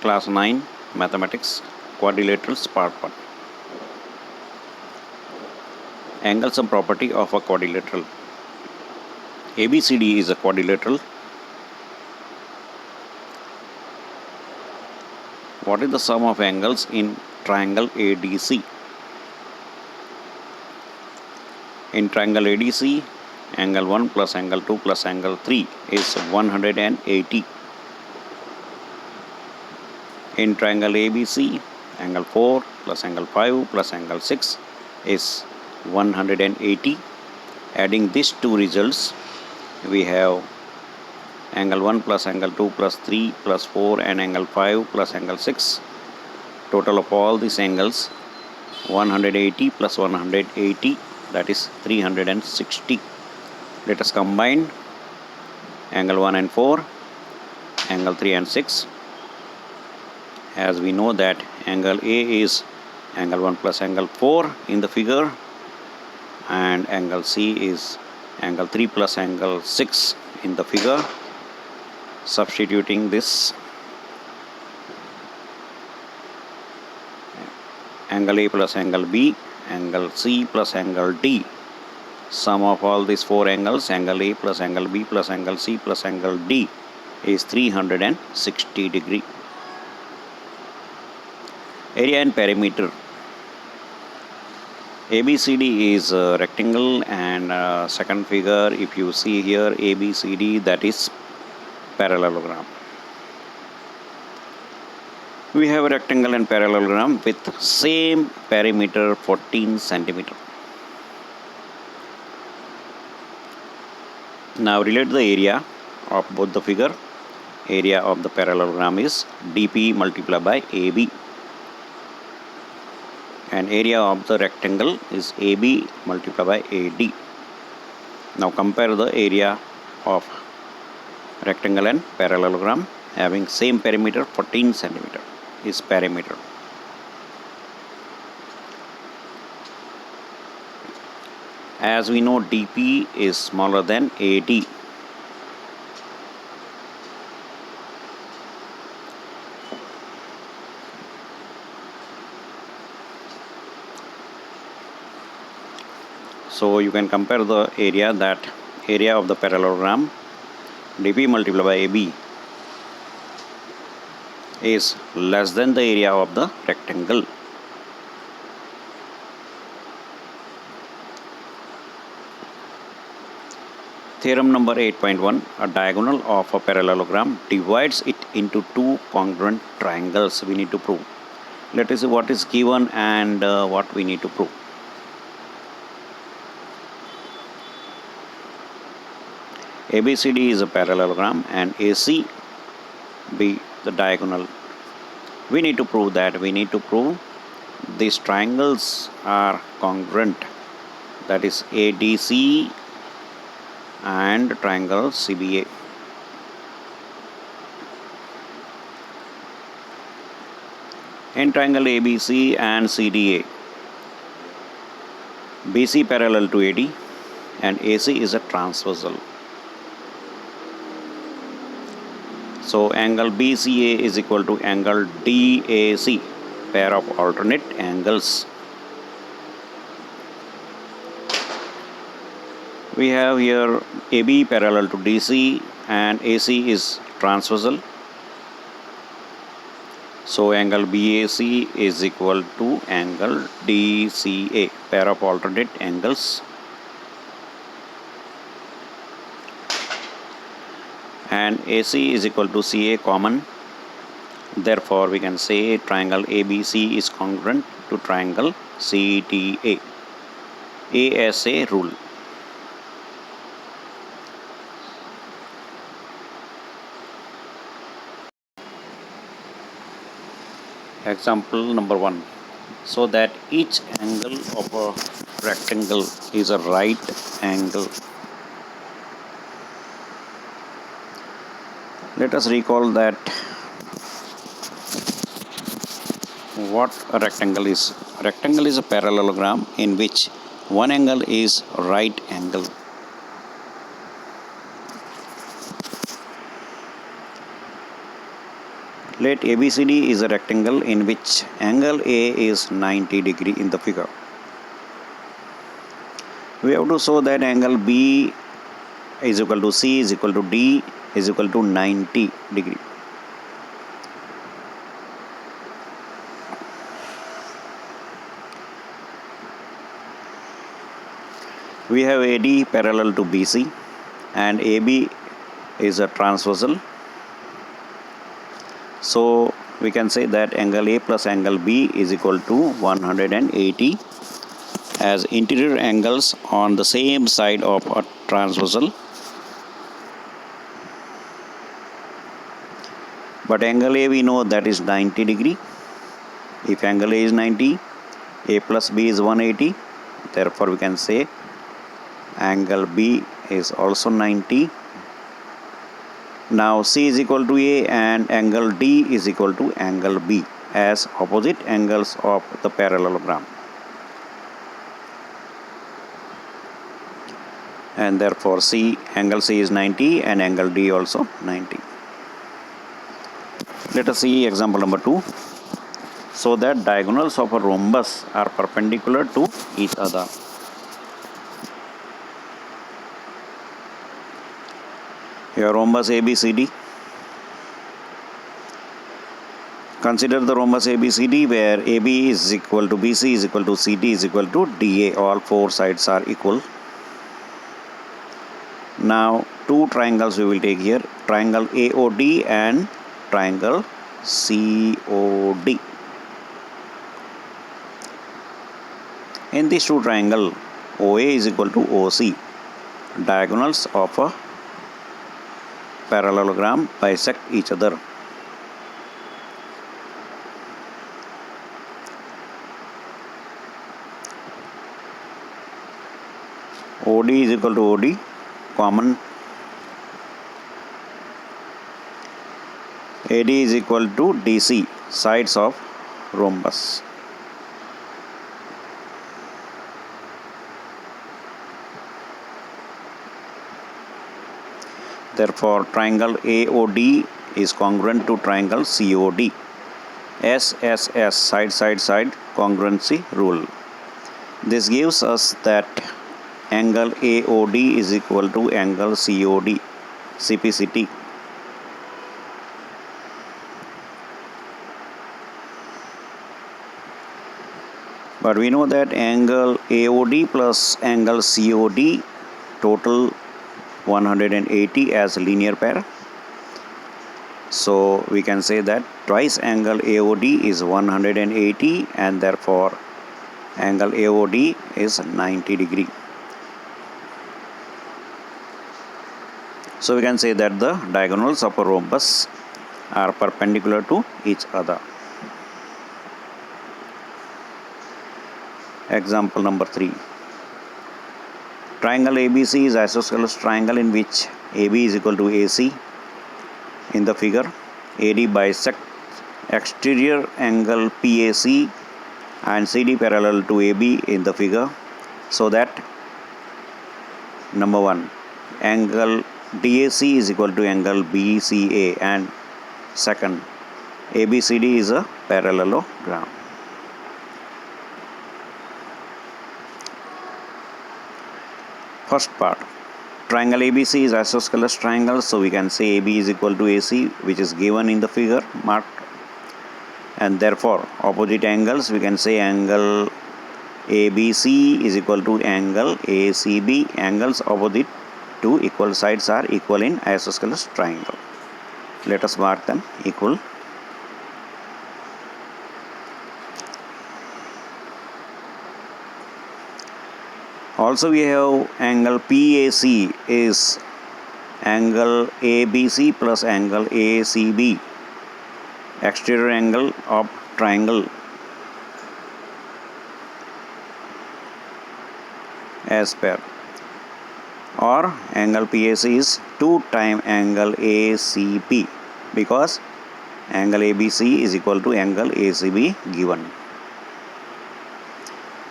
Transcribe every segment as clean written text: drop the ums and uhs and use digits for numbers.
Class 9 Mathematics Quadrilaterals Part 1. Angles and property of a quadrilateral. ABCD is a quadrilateral. What is the sum of angles in triangle ADC? In triangle ADC, angle 1 plus angle 2 plus angle 3 is 180. In triangle ABC, angle 4 plus angle 5 plus angle 6 is 180. Adding these two results, we have angle 1 plus angle 2 plus 3 plus 4 and angle 5 plus angle 6. Total of all these angles 180 plus 180, that is 360. Let us combine angle 1 and 4, angle 3 and 6. As we know that angle A is angle 1 plus angle 4 in the figure, and angle C is angle 3 plus angle 6 in the figure. Substituting this, angle A plus angle B, angle C plus angle D. Sum of all these four angles, angle A plus angle B plus angle C plus angle D, is 360 degree. Area and perimeter. ABCD is a rectangle, and second figure, if you see here, ABCD, that is parallelogram. We have a rectangle and parallelogram with same perimeter 14 centimeter. Now relate the area of both the figure. Area of the parallelogram is DP multiplied by AB, and area of the rectangle is AB multiplied by AD. Now compare the area of rectangle and parallelogram having same perimeter 14 centimeter is perimeter. As we know, DP is smaller than AD. So you can compare the area, that area of the parallelogram DP multiplied by AB is less than the area of the rectangle. Theorem number 8.1. A diagonal of a parallelogram divides it into two congruent triangles. We need to prove. Let us see what is given and what we need to prove. ABCD is a parallelogram and AC be the diagonal. We need to prove that. We need to prove these triangles are congruent, that is ADC and triangle CBA. In triangle ABC and CDA, BC parallel to AD and AC is a transversal. So angle BCA is equal to angle DAC, pair of alternate angles. We have here AB parallel to DC and AC is transversal. So angle BAC is equal to angle DCA, pair of alternate angles. And AC is equal to CA common. Therefore, we can say triangle ABC is congruent to triangle CTA. ASA rule. Example number 1. So that each angle of a rectangle is a right angle. Let us recall that what a rectangle is. A rectangle is a parallelogram in which one angle is right angle. Let ABCD is a rectangle in which angle A is 90 degree in the figure. We have to show that angle B is equal to C is equal to D is equal to 90 degree. We have AD parallel to BC and AB is a transversal. So we can say that angle A plus angle B is equal to 180 as interior angles on the same side of a transversal. But angle A we know that is 90 degree. If angle A is 90, A plus B is 180. Therefore we can say angle B is also 90. Now C is equal to A and angle D is equal to angle B as opposite angles of the parallelogram. And therefore angle C is 90 and angle D also 90. Let us see example number 2. So that diagonals of a rhombus are perpendicular to each other. Here rhombus ABCD. Consider the rhombus ABCD where AB is equal to BC is equal to CD is equal to DA. All four sides are equal. Now two triangles we will take here, triangle AOD and triangle COD. In this two triangle, OA is equal to OC. Diagonals of a parallelogram bisect each other. OD is equal to OD, common. AD is equal to DC, sides of rhombus. Therefore, triangle AOD is congruent to triangle COD. SSS, side congruency rule. This gives us that angle AOD is equal to angle COD, CPCT. But we know that angle AOD plus angle COD total 180 as linear pair. So we can say that twice angle AOD is 180 and therefore angle AOD is 90 degree. So we can say that the diagonals of a rhombus are perpendicular to each other. Example number 3. Triangle ABC is isosceles triangle in which AB is equal to AC. In the figure, AD bisects exterior angle PAC and CD parallel to AB in the figure, so that number 1, angle DAC is equal to angle BCA, and second, ABCD is a parallelogram. First part, triangle ABC is isosceles triangle, so we can say AB is equal to AC, which is given in the figure marked, and therefore opposite angles we can say angle ABC is equal to angle ACB. Angles opposite two equal sides are equal in isosceles triangle. Let us mark them equal. Also we have angle PAC is angle ABC plus angle ACB, exterior angle of triangle, as per, or angle PAC is 2 times angle ACB because angle ABC is equal to angle ACB given.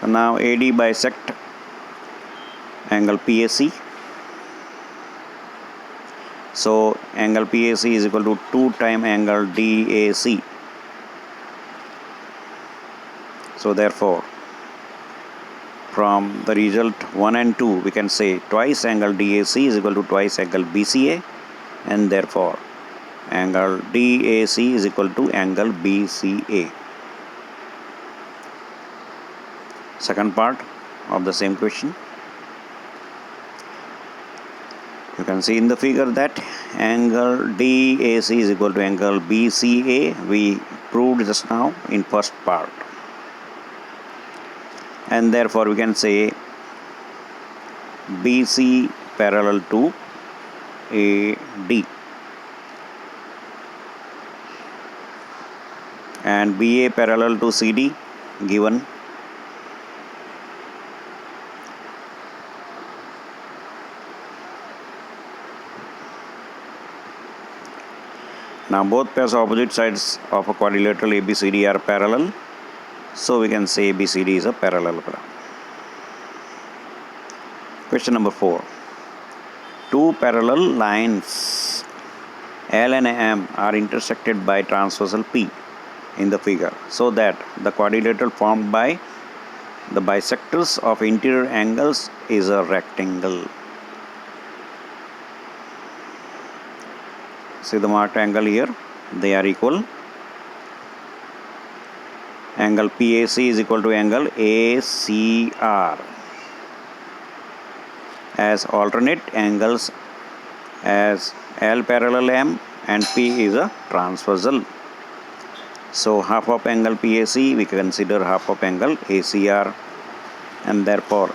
So now AD bisect angle PAC. So angle PAC is equal to 2 times angle DAC. So therefore, from the result 1 and 2, we can say twice angle DAC is equal to twice angle BCA, and therefore angle DAC is equal to angle BCA. Second part of the same question. You can see in the figure that angle DAC is equal to angle BCA. We proved just now in first part. And therefore we can say BC parallel to AD and BA parallel to CD given. Now both pairs of opposite sides of a quadrilateral ABCD are parallel, so we can say ABCD is a parallelogram. Question number 4. Two parallel lines L and M are intersected by transversal P in the figure, so that the quadrilateral formed by the bisectors of interior angles is a rectangle. See the marked angle here, they are equal. Angle PAC is equal to angle ACR as alternate angles, as L parallel M and P is a transversal. So half of angle PAC we consider half of angle ACR, and therefore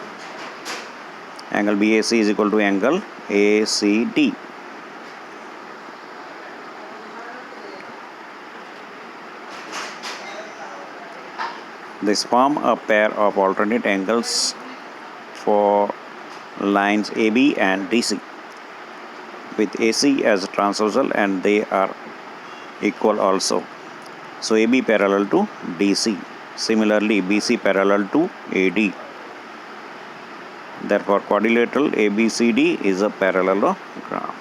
angle BAC is equal to angle ACD. This form a pair of alternate angles for lines AB and DC, with AC as transversal, and they are equal also. So AB parallel to DC. Similarly, BC parallel to AD. Therefore, quadrilateral ABCD is a parallelogram.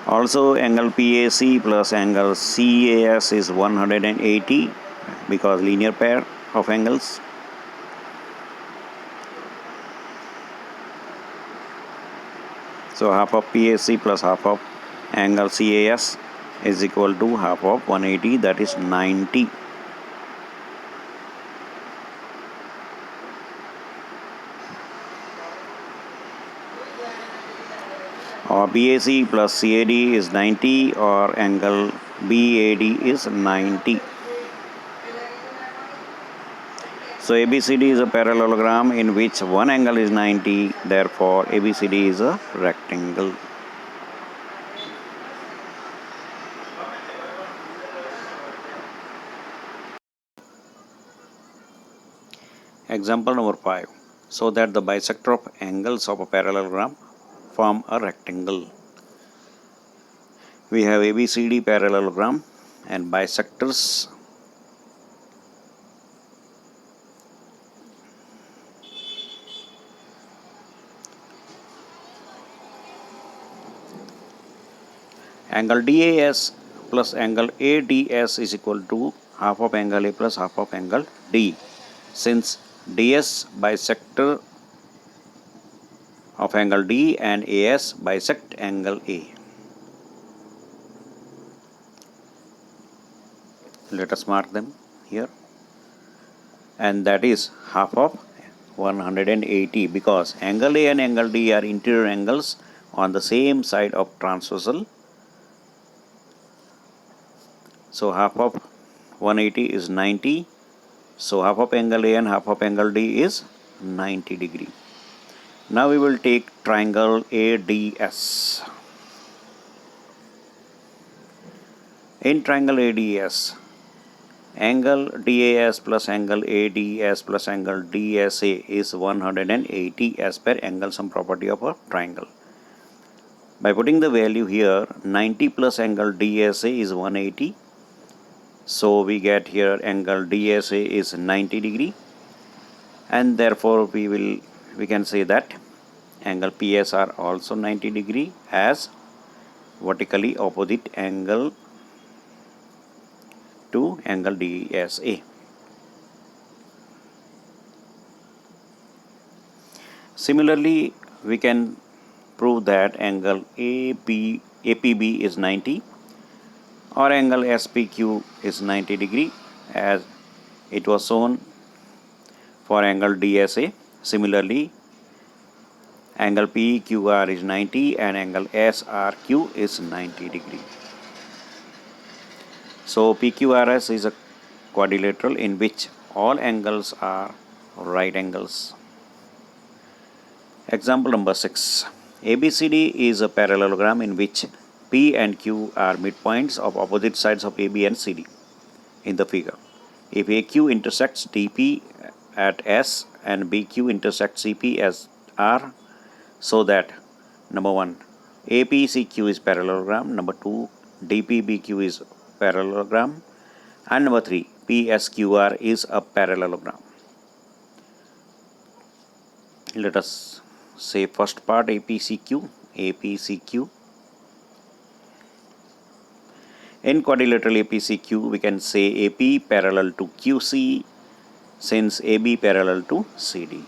Also, angle PAC plus angle CAS is 180 because linear pair of angles. So half of PAC plus half of angle CAS is equal to half of 180, that is 90. Or BAC plus CAD is 90, or angle BAD is 90. So ABCD is a parallelogram in which one angle is 90, therefore ABCD is a rectangle. Example number 5. So that the bisector of angles of a parallelogram form a rectangle. We have ABCD parallelogram and bisectors. Angle DAS plus angle ADS is equal to half of angle A plus half of angle D. Since DS bisector of angle D and AS bisect angle A. Let us mark them here. And that is half of 180, because angle A and angle D are interior angles on the same side of transversal. So half of 180 is 90. So half of angle A and half of angle D is 90 degree. Now we will take triangle ADS. In triangle ADS, angle DAS plus angle ADS plus angle DSA is 180 as per angle sum property of a triangle. By putting the value here, 90 plus angle DSA is 180. So we get here angle DSA is 90 degree, and therefore we can say that Angle PS are also 90 degree as vertically opposite angle to angle DSA. Similarly, we can prove that angle APB is 90 or angle SPQ is 90 degree as it was shown for angle DSA. Similarly, angle PQR is 90 and angle SRQ is 90 degree. So PQRS is a quadrilateral in which all angles are right angles. Example number 6. ABCD is a parallelogram in which P and Q are midpoints of opposite sides of AB and CD in the figure. If AQ intersects DP at S and BQ intersects CP as R, so that number 1 APCQ is parallelogram, number 2 DPBQ is parallelogram, and number 3 PSQR is a parallelogram. Let us say first part APCQ. In quadrilateral APCQ, we can say AP parallel to QC since AB parallel to CD.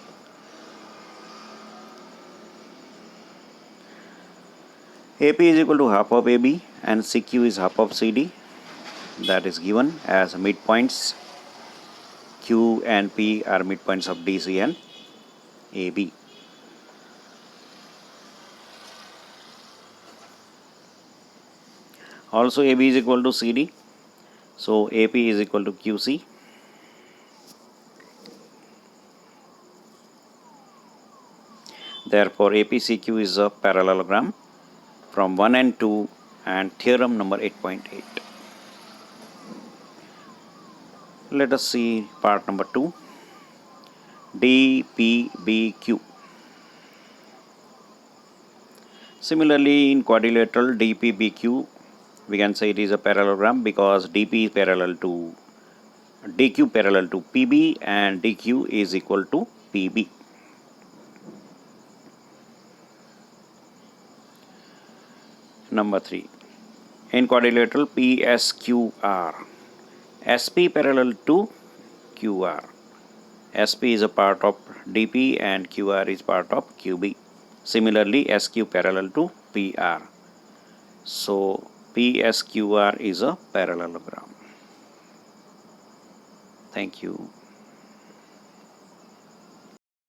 AP is equal to half of AB and CQ is half of CD. That is given as midpoints. Q and P are midpoints of DC and AB. Also AB is equal to CD. So AP is equal to QC. Therefore APCQ is a parallelogram from 1 and 2 and theorem number 8.8. Let us see part number 2. DPBQ. Similarly, in quadrilateral DPBQ, we can say it is a parallelogram because DP is parallel to DQ parallel to PB and DQ is equal to PB. Number 3. In quadrilateral PSQR, SP parallel to QR. SP is a part of DP and QR is part of QB. Similarly, SQ parallel to PR. So PSQR is a parallelogram. Thank you.